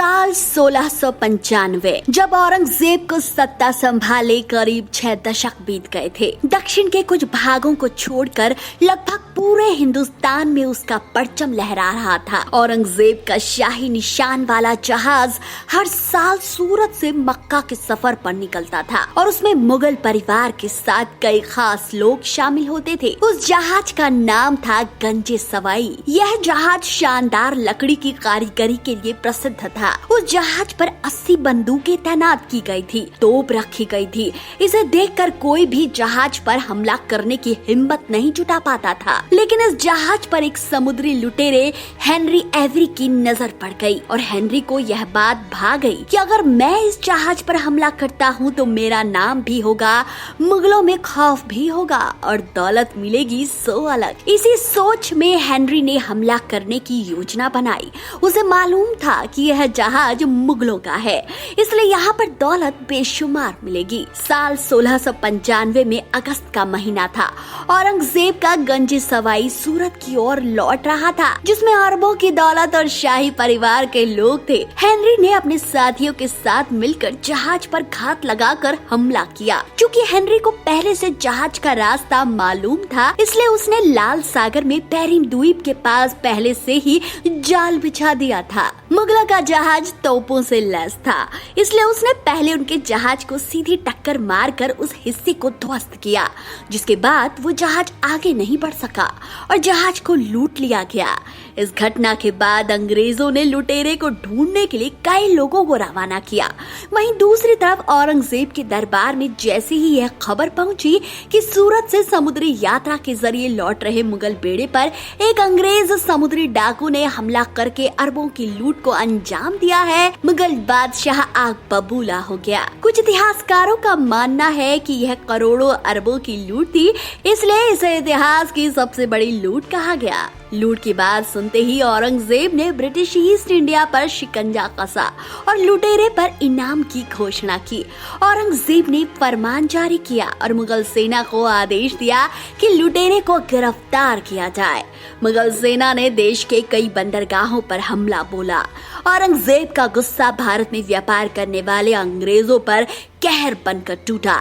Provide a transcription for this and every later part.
साल 1695 जब औरंगजेब को सत्ता संभाले करीब 6 दशक बीत गए थे। दक्षिण के कुछ भागों को छोड़कर लगभग पूरे हिंदुस्तान में उसका परचम लहरा रहा था। औरंगजेब का शाही निशान वाला जहाज हर साल सूरत से मक्का के सफर पर निकलता था और उसमें मुगल परिवार के साथ कई खास लोग शामिल होते थे। उस जहाज का नाम था गंजे सवाई। यह जहाज शानदार लकड़ी की कारीगरी के लिए प्रसिद्ध था। उस जहाज पर 80 बंदूकें तैनात की गई थी, तोप रखी गई थी। इसे देखकर कोई भी जहाज पर हमला करने की हिम्मत नहीं जुटा पाता था। लेकिन इस जहाज पर एक समुद्री लुटेरे हेनरी एवरी की नजर पड़ गई और हेनरी को यह बात भा गई कि अगर मैं इस जहाज पर हमला करता हूँ तो मेरा नाम भी होगा, मुगलों में खौफ भी होगा और दौलत मिलेगी सो अलग। इसी सोच में हेनरी ने हमला करने की योजना बनाई। उसे मालूम था कि यह जहाज मुगलों का है, इसलिए यहाँ पर दौलत बेशुमार मिलेगी। साल 1695 में अगस्त का महीना था। औरंगजेब का गंजे सवाई सूरत की ओर लौट रहा था, जिसमें अरबों की दौलत और शाही परिवार के लोग थे। हेनरी ने अपने साथियों के साथ मिलकर जहाज पर घात लगाकर हमला किया। क्योंकि हेनरी को पहले से जहाज का रास्ता मालूम था, इसलिए उसने लाल सागर में पेरिम द्वीप के पास पहले से ही जाल बिछा दिया था। मुगलों का जहाज तोपों से लैस था, इसलिए उसने पहले उनके जहाज को सीधी टक्कर मारकर उस हिस्से को ध्वस्त किया, जिसके बाद वो जहाज आगे नहीं बढ़ सका और जहाज को लूट लिया गया। इस घटना के बाद अंग्रेजों ने लुटेरे को ढूंढने के लिए कई लोगों को रवाना किया। वहीं दूसरी तरफ औरंगजेब के दरबार में जैसे ही यह खबर पहुंची कि सूरत से समुद्री यात्रा के जरिए लौट रहे मुगल बेड़े पर एक अंग्रेज समुद्री डाकू ने हमला करके अरबों की लूट को अंजाम दिया है, मुगल बादशाह आग बबूला हो गया। कुछ इतिहासकारों का मानना है कि यह करोड़ों अरबों की लूट थी, इसलिए इसे इतिहास की सबसे बड़ी लूट कहा गया। लूट की बात सुनते ही औरंगजेब ने ब्रिटिश ईस्ट इंडिया पर शिकंजा कसा और लुटेरे पर इनाम की घोषणा की। औरंगजेब ने फरमान जारी किया और मुगल सेना को आदेश दिया कि लुटेरे को गिरफ्तार किया जाए। मुगल सेना ने देश के कई बंदरगाहों पर हमला बोला। औरंगजेब का गुस्सा भारत में व्यापार करने वाले अंग्रेजों पर कहर बनकर टूटा।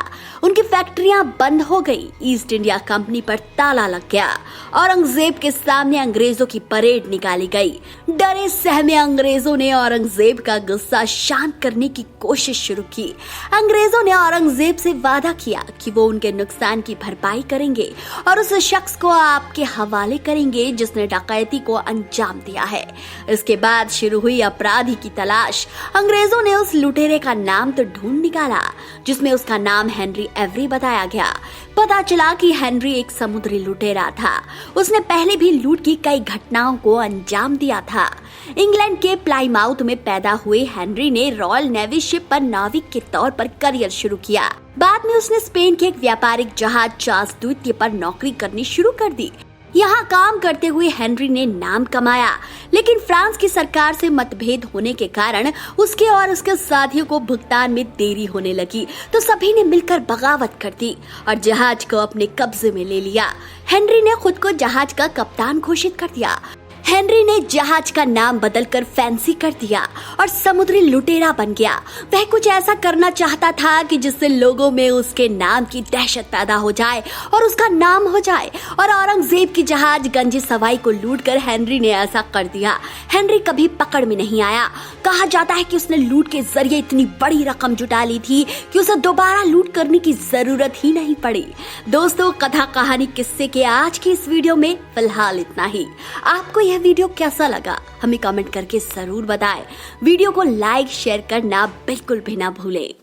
उनकी फैक्ट्रियां बंद हो गई। ईस्ट इंडिया कंपनी पर ताला लग गया। औरंगजेब के सामने अंग्रेजों की परेड निकाली गई। डरे सहमे अंग्रेजों ने औरंगजेब का गुस्सा शांत करने की कोशिश शुरू की। अंग्रेजों ने औरंगजेब से वादा किया कि वो उनके नुकसान की भरपाई करेंगे और उस शख्स को आपके हवाले करेंगे जिसने डकैती को अंजाम दिया है। इसके बाद शुरू हुई अपराधी की तलाश। अंग्रेजों ने उस लुटेरे का नाम तो ढूंढ निकाला, जिसमें उसका नाम हेनरी एवरी बताया गया। पता चला कि हेनरी एक समुद्री लुटेरा था। उसने पहले भी लूट की कई घटनाओं को अंजाम दिया था। इंग्लैंड के प्लाईमाउथ में पैदा हुए हेनरी ने रॉयल नेवी शिप पर नाविक के तौर पर करियर शुरू किया। बाद में उसने स्पेन के एक व्यापारिक जहाज चार्ल्स द्वितीय पर नौकरी करनी शुरू कर दी। यहाँ काम करते हुए हेनरी ने नाम कमाया, लेकिन फ्रांस की सरकार से मतभेद होने के कारण उसके और उसके साथियों को भुगतान में देरी होने लगी, तो सभी ने मिलकर बगावत कर दी और जहाज को अपने कब्जे में ले लिया। हेनरी ने खुद को जहाज का कप्तान घोषित कर दिया। हेनरी ने जहाज का नाम बदलकर फैंसी कर दिया और समुद्री लुटेरा बन गया। वह कुछ ऐसा करना चाहता था कि जिससे लोगों में उसके नाम की दहशत पैदा हो जाए और उसका नाम हो जाए। और औरंगजेब की जहाज गंजे सवाई को लूटकर हेनरी ने ऐसा कर दिया। हेनरी कभी पकड़ में नहीं आया। कहा जाता है कि उसने लूट के जरिए इतनी बड़ी रकम जुटा ली थी कि उसे दोबारा लूट करने की जरूरत ही नहीं पड़ी। दोस्तों, कथा कहानी किस्से के आज की इस वीडियो में फिलहाल इतना ही। आपको यह वीडियो कैसा लगा हमें कमेंट करके जरूर बताएं। वीडियो को लाइक शेयर करना बिल्कुल भी ना भूलें।